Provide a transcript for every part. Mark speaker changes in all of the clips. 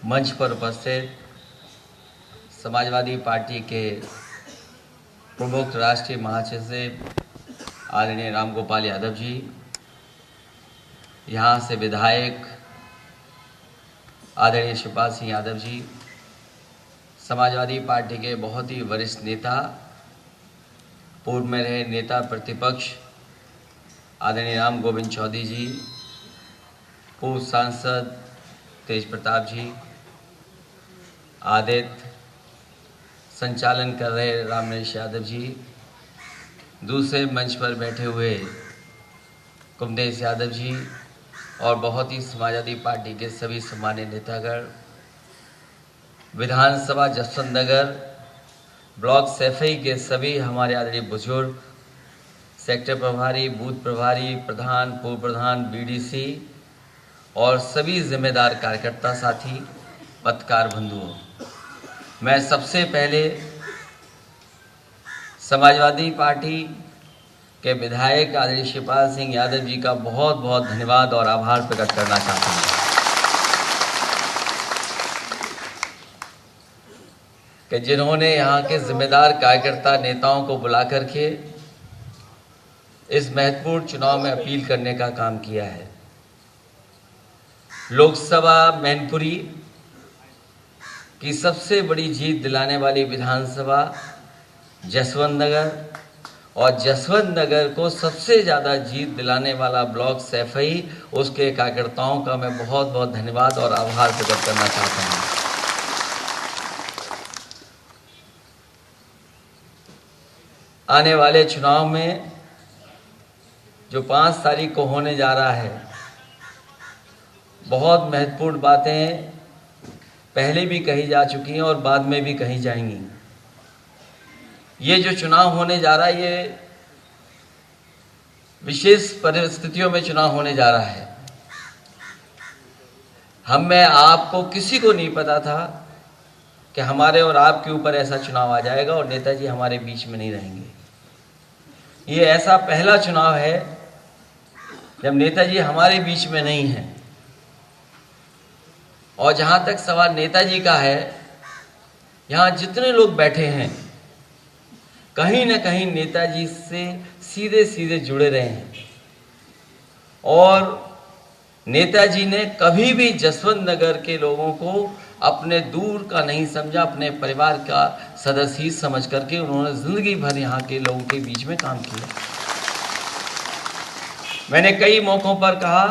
Speaker 1: मंच पर उपस्थित समाजवादी पार्टी के प्रमुख राष्ट्रीय महासचिव आदरणीय रामगोपाल यादव जी, यहाँ से विधायक आदरणीय शिवपाल सिंह यादव जी, समाजवादी पार्टी के बहुत ही वरिष्ठ नेता, पूर्व में रहे नेता प्रतिपक्ष आदरणीय राम गोविंद चौधरी जी, पूर्व सांसद तेज प्रताप जी, आदित्य, संचालन कर रहे राम नरेश यादव जी, दूसरे मंच पर बैठे हुए कुमदेश यादव जी और बहुत ही समाजवादी पार्टी के सभी सम्मानित नेतागण, विधानसभा जसवंत नगर ब्लॉक सैफई के सभी हमारे आदरणीय बुजुर्ग, सेक्टर प्रभारी, बूथ प्रभारी, प्रधान, पूर्व प्रधान, बीडीसी और सभी जिम्मेदार कार्यकर्ता साथी, पत्रकार बंधुओं, मैं सबसे पहले समाजवादी पार्टी के विधायक आदरणीय शिवपाल सिंह यादव जी का बहुत बहुत धन्यवाद और आभार प्रकट करना चाहता हूँ कि जिन्होंने यहाँ के जिम्मेदार कार्यकर्ता नेताओं को बुला करके इस महत्वपूर्ण चुनाव में अपील करने का काम किया है। लोकसभा मैनपुरी की सबसे बड़ी जीत दिलाने वाली विधानसभा जसवंत नगर और जसवंत नगर को सबसे ज़्यादा जीत दिलाने वाला ब्लॉक सैफई, उसके कार्यकर्ताओं का मैं बहुत बहुत धन्यवाद और आभार प्रकट करना चाहता हूँ। आने वाले चुनाव में जो 5 तारीख को होने जा रहा है, बहुत महत्वपूर्ण बातें पहले भी कही जा चुकी हैं और बाद में भी कही जाएंगी। ये जो चुनाव होने जा रहा है, ये विशेष परिस्थितियों में चुनाव होने जा रहा है। हम में आपको किसी को नहीं पता था कि हमारे और आपके ऊपर ऐसा चुनाव आ जाएगा और नेताजी हमारे बीच में नहीं रहेंगे। ये ऐसा पहला चुनाव है जब नेताजी हमारे बीच में नहीं हैं। और जहाँ तक सवाल नेताजी का है, यहाँ जितने लोग बैठे हैं कहीं न कहीं नेताजी से सीधे सीधे जुड़े रहे हैं और नेताजी ने कभी भी जसवंत नगर के लोगों को अपने दूर का नहीं समझा, अपने परिवार का सदस्य ही समझ करके उन्होंने जिंदगी भर यहाँ के लोगों के बीच में काम किया। मैंने कई मौकों पर कहा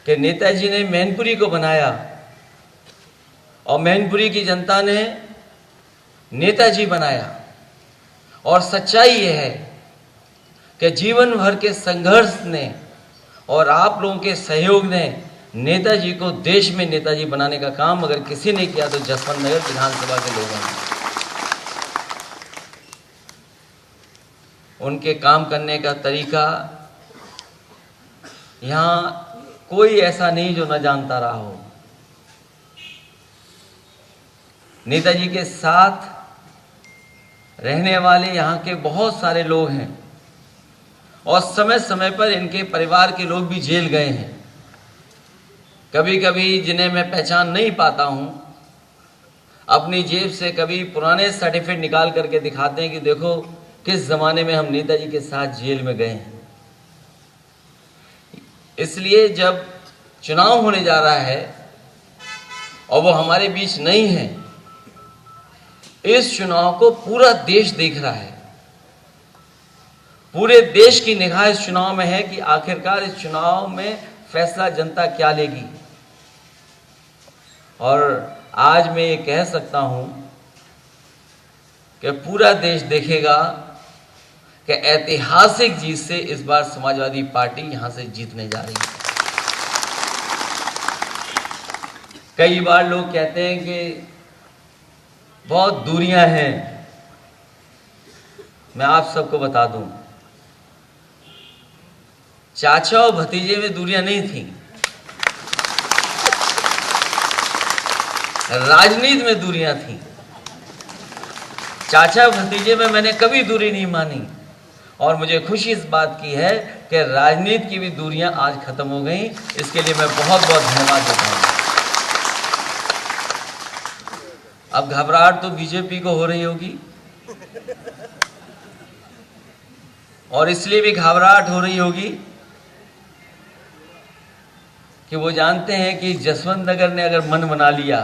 Speaker 1: कि नेताजी ने मैनपुरी को बनाया और मैनपुरी की जनता ने नेताजी बनाया। और सच्चाई यह है कि जीवन भर के संघर्ष ने और आप लोगों के सहयोग ने नेताजी को देश में नेताजी बनाने का काम अगर किसी ने किया तो जसवंत नगर विधानसभा के लोगों ने। उनके काम करने का तरीका यहाँ कोई ऐसा नहीं जो न जानता रहा हो। नेताजी के साथ रहने वाले यहाँ के बहुत सारे लोग हैं और समय समय पर इनके परिवार के लोग भी जेल गए हैं। कभी कभी जिन्हें मैं पहचान नहीं पाता हूँ, अपनी जेब से कभी पुराने सर्टिफिकेट निकाल करके दिखाते हैं कि देखो किस ज़माने में हम नेताजी के साथ जेल में गए हैं। इसलिए जब चुनाव होने जा रहा है और वो हमारे बीच नहीं है, इस चुनाव को पूरा देश देख रहा है। पूरे देश की निगाह इस चुनाव में है कि आखिरकार इस चुनाव में फैसला जनता क्या लेगी। और आज मैं ये कह सकता हूं कि पूरा देश देखेगा कि ऐतिहासिक जीत से इस बार समाजवादी पार्टी यहां से जीतने जा रही है। कई बार लोग कहते हैं कि बहुत दूरियां हैं। मैं आप सबको बता दूं, चाचा और भतीजे में दूरियां नहीं थी, राजनीति में दूरियां थी। चाचा भतीजे में मैंने कभी दूरी नहीं मानी और मुझे खुशी इस बात की है कि राजनीति की भी दूरियां आज खत्म हो गई। इसके लिए मैं बहुत बहुत धन्यवाद देता हूं। अब घबराहट तो बीजेपी को हो रही होगी, और इसलिए भी घबराहट हो रही होगी कि वो जानते हैं कि जसवंत नगर ने अगर मन बना लिया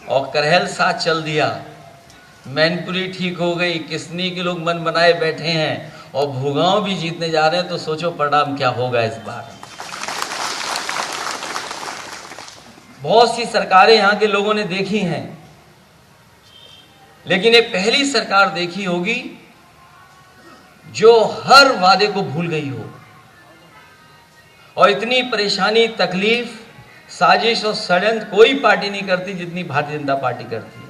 Speaker 1: और करहल साथ चल दिया, मैनपुरी ठीक हो गई, किसनी के लोग मन बनाए बैठे हैं और भूगांव भी जीतने जा रहे हैं, तो सोचो परिणाम क्या होगा इस बार। बहुत सी सरकारें यहां के लोगों ने देखी हैं, लेकिन ये पहली सरकार देखी होगी जो हर वादे को भूल गई हो, और इतनी परेशानी, तकलीफ, साजिश और षड्यंत्र कोई पार्टी नहीं करती जितनी भारतीय जनता पार्टी करती है।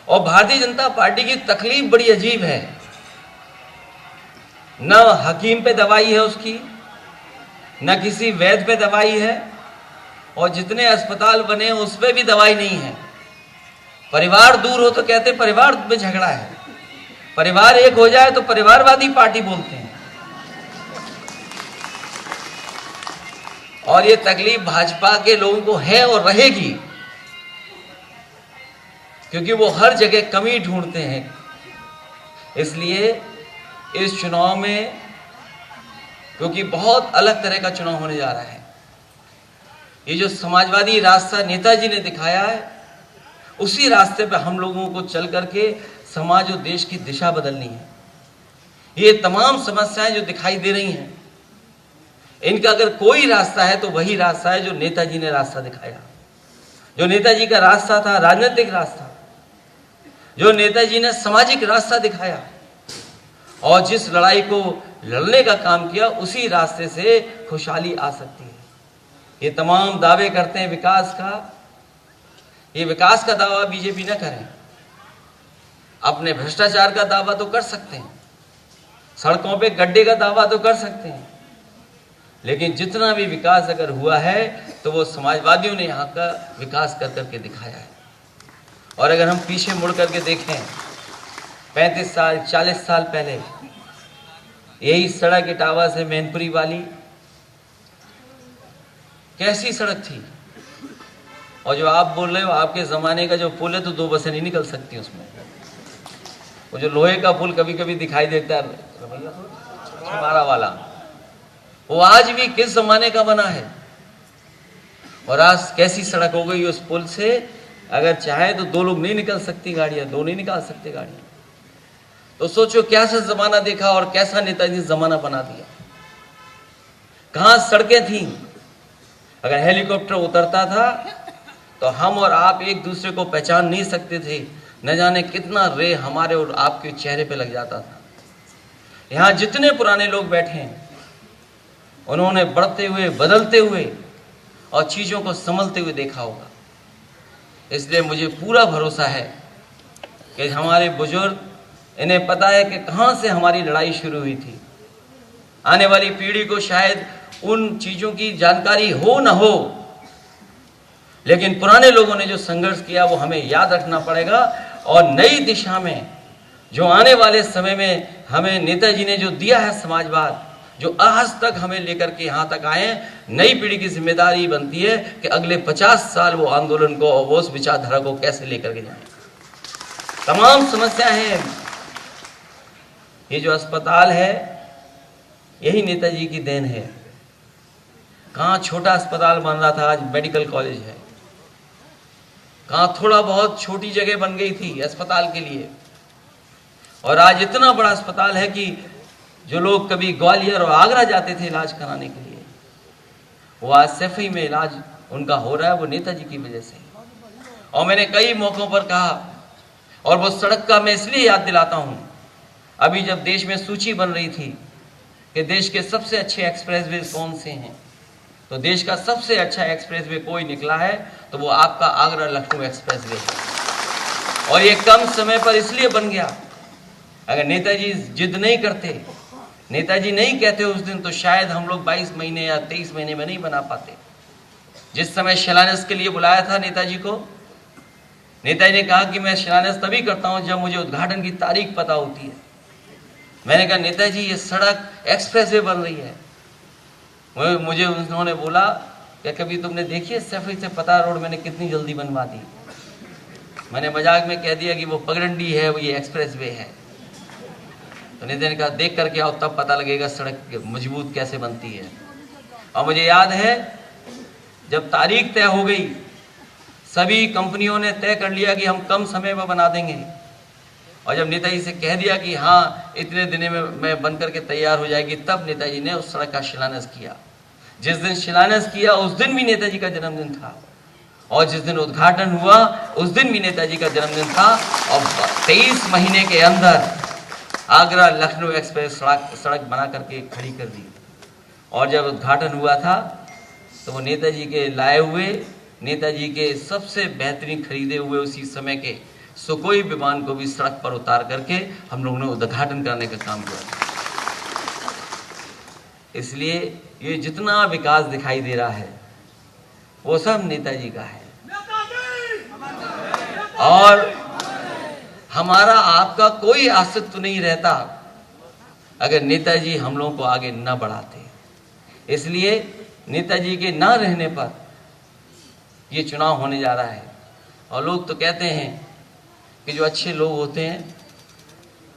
Speaker 1: और भारतीय जनता पार्टी की तकलीफ बड़ी अजीब है, न हकीम पे दवाई है उसकी, न किसी वैद्य पे दवाई है, और जितने अस्पताल बने उस पे भी दवाई नहीं है। परिवार दूर हो तो कहते परिवार में झगड़ा है, परिवार एक हो जाए तो परिवारवादी पार्टी बोलते हैं। और ये तकलीफ भाजपा के लोगों को है और रहेगी, क्योंकि वो हर जगह कमी ढूंढते हैं। इसलिए इस चुनाव में, क्योंकि बहुत अलग तरह का चुनाव होने जा रहा है, ये जो समाजवादी रास्ता नेताजी ने दिखाया है, उसी रास्ते पे हम लोगों को चल करके समाज और देश की दिशा बदलनी है। ये तमाम समस्याएं जो दिखाई दे रही हैं, इनका अगर कोई रास्ता है तो वही रास्ता है जो नेताजी ने रास्ता दिखाया, जो नेताजी का रास्ता था, राजनीतिक रास्ता, जो नेताजी ने सामाजिक रास्ता दिखाया, और जिस लड़ाई को लड़ने का काम किया, उसी रास्ते से खुशहाली आ सकती है। ये तमाम दावे करते हैं विकास का, ये विकास का दावा बीजेपी न करें, अपने भ्रष्टाचार का दावा तो कर सकते हैं, सड़कों पे गड्ढे का दावा तो कर सकते हैं, लेकिन जितना भी विकास अगर हुआ है तो वो समाजवादियों ने यहाँ का विकास कर करके दिखाया है। और अगर हम पीछे मुड़ करके देखें 35 साल 40 साल पहले, यही सड़क इटावा से मैनपुरी वाली कैसी सड़क थी, और जो आप बोल रहे हो आपके ज़माने का जो पुल है, तो 2 बसें नहीं निकल सकती उसमें। वो जो लोहे का पुल कभी कभी दिखाई देता है छुपारा वाला, वो आज भी किस ज़माने का बना है, और आज कैसी सड़क हो गई उस पुल से, अगर चाहे तो 2 लोग नहीं निकल सकती गाड़ियां, 2 नहीं निकाल सकते गाड़ियां। तो सोचो कैसा ज़माना देखा और कैसा नेताजी ज़माना बना दिया। कहाँ सड़कें थीं, अगर हेलीकॉप्टर उतरता था तो हम और आप एक दूसरे को पहचान नहीं सकते थे, न जाने कितना रे हमारे और आपके चेहरे पे लग जाता था। यहाँ जितने पुराने लोग बैठे हैं, उन्होंने बढ़ते हुए, बदलते हुए और चीज़ों को संभलते हुए देखा होगा। इसलिए मुझे पूरा भरोसा है कि हमारे बुजुर्ग, इन्हें पता है कि कहाँ से हमारी लड़ाई शुरू हुई थी। आने वाली पीढ़ी को शायद उन चीज़ों की जानकारी हो न हो, लेकिन पुराने लोगों ने जो संघर्ष किया वो हमें याद रखना पड़ेगा। और नई दिशा में जो आने वाले समय में हमें नेताजी ने जो दिया है समाजवाद, जो आज तक हमें लेकर के यहाँ तक आए, नई पीढ़ी की जिम्मेदारी बनती है कि अगले 50 साल वो आंदोलन को और वो उस विचारधारा को कैसे लेकर के जाएं। तमाम समस्याएं हैं। ये जो अस्पताल है, यही नेताजी की देन है। कहाँ छोटा अस्पताल बन रहा था, आज मेडिकल कॉलेज है। कहाँ थोड़ा बहुत छोटी जगह बन गई थी अस्पताल के लिए, और आज इतना बड़ा अस्पताल है कि जो लोग कभी ग्वालियर और आगरा जाते थे इलाज कराने के लिए, वो आज सैफई में इलाज उनका हो रहा है, वो नेताजी की वजह से। और मैंने कई मौकों पर कहा, और वो सड़क का मैं इसलिए याद दिलाता हूँ, अभी जब देश में सूची बन रही थी कि देश के सबसे अच्छे एक्सप्रेसवे कौन से हैं, तो देश का सबसे अच्छा एक्सप्रेसवे कोई निकला है तो वो आपका आगरा लखनऊ एक्सप्रेसवे है। और ये कम समय पर इसलिए बन गया, अगर नेताजी जिद नहीं करते, नेताजी नहीं कहते उस दिन, तो शायद हम लोग 22 महीने या 23 महीने में नहीं बना पाते। जिस समय शिलान्यास के लिए बुलाया था नेताजी को, नेताजी ने कहा कि मैं शिलान्यास तभी करता हूं जब मुझे उद्घाटन की तारीख पता होती है। मैंने कहा नेताजी ये सड़क एक्सप्रेसवे बन रही है। मुझे उन्होंने बोला कि कभी तुमने देखी है सैफई से पता रोड मैंने कितनी जल्दी बनवा दी। मैंने मजाक में कह दिया कि वो पगडंडी है, वो ये एक्सप्रेसवे है। तो नेता ने कहा देख करके आओ तब पता लगेगा सड़क मजबूत कैसे बनती है। और मुझे याद है जब तारीख तय हो गई, सभी कंपनियों ने तय कर लिया कि हम कम समय में बना देंगे, और जब नेताजी से कह दिया कि हाँ इतने दिन में बन करके तैयार हो जाएगी, तब नेताजी ने उस सड़क का शिलान्यास किया। जिस दिन शिलान्यास किया उस दिन भी नेताजी का जन्मदिन था, और जिस दिन उद्घाटन हुआ उस दिन भी नेताजी का जन्मदिन था। और 23 महीने के अंदर आगरा लखनऊ एक्सप्रेस सड़क बना करके खड़ी कर दी। और जब उद्घाटन हुआ था तो वो नेताजी के लाए हुए, नेताजी के सबसे बेहतरीन खरीदे हुए उसी समय के सुखोई विमान को भी सड़क पर उतार करके हम लोगों ने उद्घाटन करने का काम किया। इसलिए ये जितना विकास दिखाई दे रहा है वो सब नेताजी का है, और हमारा आपका कोई अस्तित्व नहीं रहता अगर नेताजी हम लोगों को आगे न बढ़ाते। इसलिए नेताजी के न रहने पर ये चुनाव होने जा रहा है। और लोग तो कहते हैं कि जो अच्छे लोग होते हैं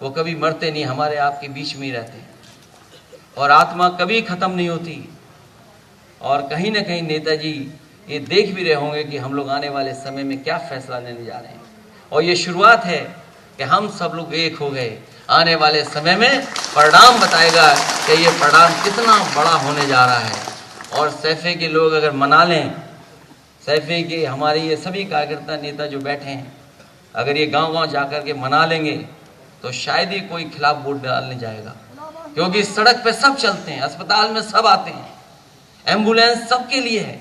Speaker 1: वो कभी मरते नहीं, हमारे आपके बीच में ही रहते हैं, और आत्मा कभी खत्म नहीं होती। और कहीं ना कहीं नेताजी ये देख भी रहे होंगे कि हम लोग आने वाले समय में क्या फैसला लेने जा रहे हैं, और ये शुरुआत है कि हम सब लोग एक हो गए। आने वाले समय में परिणाम बताएगा कि ये परिणाम कितना बड़ा होने जा रहा है। और सैफई के लोग अगर मना लें, सैफई के हमारे ये सभी कार्यकर्ता नेता जो बैठे हैं, अगर ये गांव-गांव जाकर के मना लेंगे तो शायद ही कोई खिलाफ वोट डालने जाएगा, क्योंकि सड़क पे सब चलते हैं, अस्पताल में सब आते हैं, एम्बुलेंस सबके लिए है,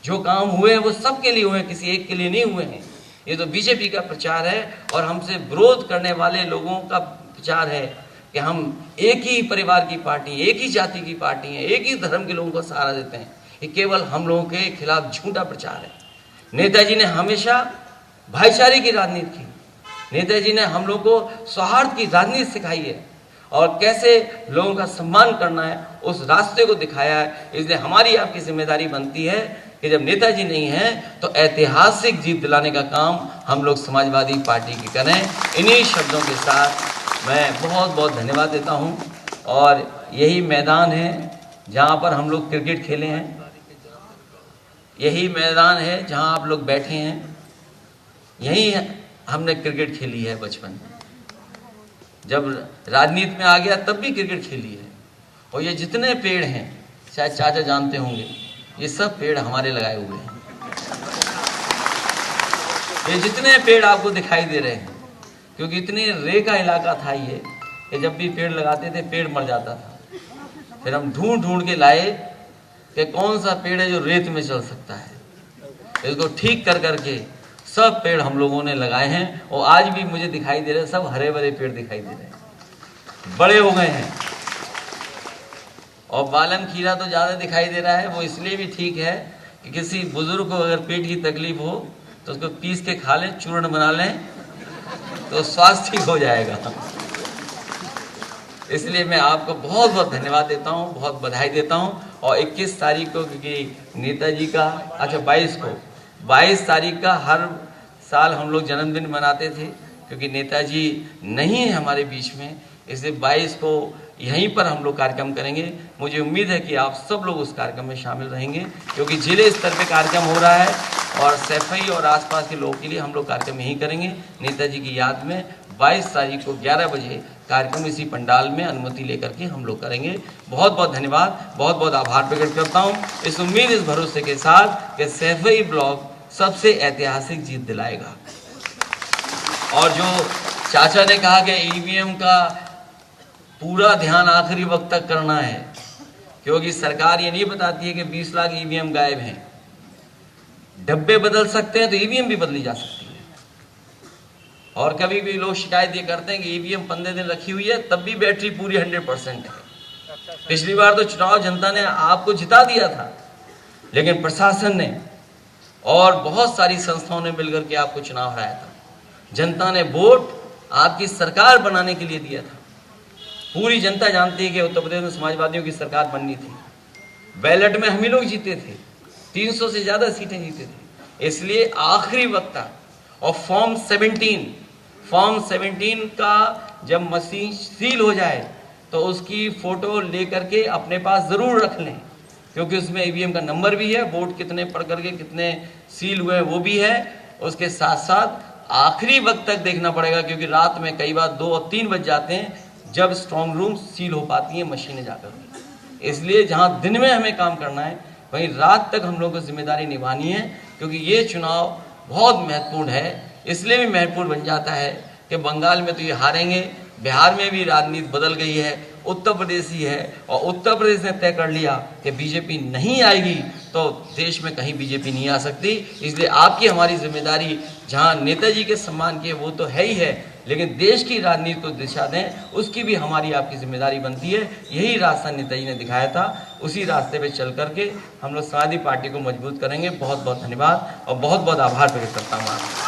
Speaker 1: जो काम हुए हैं वो सबके लिए हुए हैं, किसी एक के लिए नहीं हुए हैं। ये तो बीजेपी का प्रचार है और हमसे विरोध करने वाले लोगों का प्रचार है कि हम एक ही परिवार की पार्टी, एक ही जाति की पार्टी है, एक ही धर्म के लोगों को सहारा देते हैं। ये केवल हम लोगों के खिलाफ झूठा प्रचार है। नेताजी ने हमेशा भाईचारे की राजनीति की, नेताजी ने हम लोग को सौहार्द की राजनीति सिखाई है, और कैसे लोगों का सम्मान करना है उस रास्ते को दिखाया है। इसलिए हमारी आपकी जिम्मेदारी बनती है कि जब नेताजी नहीं है तो ऐतिहासिक जीत दिलाने का काम हम लोग समाजवादी पार्टी की करें। इन्हीं शब्दों के साथ मैं बहुत बहुत धन्यवाद देता हूं। और यही मैदान है जहां पर हम लोग क्रिकेट खेले हैं, यही मैदान है जहां आप लोग बैठे हैं, यही हमने क्रिकेट खेली है बचपन में। जब राजनीति में आ गया तब भी क्रिकेट खेली है। और ये जितने पेड़ हैं, शायद चाचा जानते होंगे, ये सब पेड़ हमारे लगाए हुए हैं। ये जितने पेड़ आपको दिखाई दे रहे हैं, क्योंकि इतने रे का इलाका था ये कि जब भी पेड़ लगाते थे पेड़ मर जाता था। फिर हम ढूंढ ढूंढ के लाए कि कौन सा पेड़ है जो रेत में चल सकता है, इसको ठीक कर करके सब पेड़ हम लोगों ने लगाए हैं। और आज भी मुझे दिखाई दे रहे हैं, सब हरे भरे पेड़ दिखाई दे रहे हैं, बड़े हो गए हैं। और बालन खीरा तो ज़्यादा दिखाई दे रहा है, वो इसलिए भी ठीक है कि किसी बुजुर्ग को अगर पेट की तकलीफ हो तो उसको पीस के खा लें, चूर्ण बना लें तो स्वास्थ्य ठीक हो जाएगा। इसलिए मैं आपको बहुत बहुत धन्यवाद देता हूँ, बहुत बधाई देता हूँ। और 21 तारीख को, क्योंकि नेताजी का 22 तारीख का हर साल हम लोग जन्मदिन मनाते थे, क्योंकि नेताजी नहीं है हमारे बीच में, इसलिए 22 को यहीं पर हम लोग कार्यक्रम करेंगे। मुझे उम्मीद है कि आप सब लोग उस कार्यक्रम में शामिल रहेंगे, क्योंकि जिले स्तर पे कार्यक्रम हो रहा है और सैफई और आसपास के लोगों के लिए हम लोग कार्यक्रम यहीं करेंगे। नेताजी की याद में 22 तारीख को 11 बजे कार्यक्रम इसी पंडाल में अनुमति लेकर के हम लोग करेंगे। बहुत बहुत धन्यवाद, बहुत बहुत आभार प्रकट करता हूँ, इस उम्मीद, इस भरोसे के साथ कि सैफई ब्लॉक सबसे ऐतिहासिक जीत दिलाएगा। और जो चाचा ने कहा कि ईवीएम का पूरा ध्यान आखिरी वक्त तक करना है, क्योंकि सरकार ये नहीं बताती है कि 20 लाख ईवीएम गायब हैं। डब्बे बदल सकते हैं तो ईवीएम भी बदली जा सकती है। और कभी भी लोग शिकायत ये करते हैं कि ईवीएम 15 दिन रखी हुई है तब भी बैटरी पूरी 100% है। पिछली बार तो चुनाव जनता ने आपको जिता दिया था, लेकिन प्रशासन ने और बहुत सारी संस्थाओं ने मिलकर के आपको चुनाव हराया था। जनता ने वोट आपकी सरकार बनाने के लिए दिया था, पूरी जनता जानती है कि उत्तर प्रदेश में समाजवादियों की सरकार बननी थी। बैलेट में हम ही लोग जीते थे, 300 से ज़्यादा सीटें जीते थे। इसलिए आखिरी वक्त और फॉर्म 17 का जब मशीन सील हो जाए तो उसकी फ़ोटो लेकर के अपने पास ज़रूर रख लें, क्योंकि उसमें ईवीएम का नंबर भी है, वोट कितने पढ़ करके कितने सील हुए वो भी है। उसके साथ साथ आखिरी वक्त तक देखना पड़ेगा, क्योंकि रात में कई बार 2 और 3 बज जाते हैं जब स्ट्रॉन्ग रूम सील हो पाती हैं मशीनें जाकर के। इसलिए जहां दिन में हमें काम करना है वहीं रात तक हम लोग को जिम्मेदारी निभानी है, क्योंकि ये चुनाव बहुत महत्वपूर्ण है। इसलिए भी महत्वपूर्ण बन जाता है कि बंगाल में तो ये हारेंगे, बिहार में भी राजनीति बदल गई है, उत्तर प्रदेश ही है, और उत्तर प्रदेश ने तय कर लिया कि बीजेपी नहीं आएगी तो देश में कहीं बीजेपी नहीं आ सकती। इसलिए आपकी हमारी जिम्मेदारी जहां नेताजी के सम्मान की वो तो है ही है, लेकिन देश की राजनीति को दिशा दें उसकी भी हमारी आपकी जिम्मेदारी बनती है। यही रास्ता नेताजी ने दिखाया था, उसी रास्ते पे चल करके हम लोग समाजवादी पार्टी को मजबूत करेंगे। बहुत बहुत धन्यवाद और बहुत बहुत आभार प्रकट करता हूँ आपका।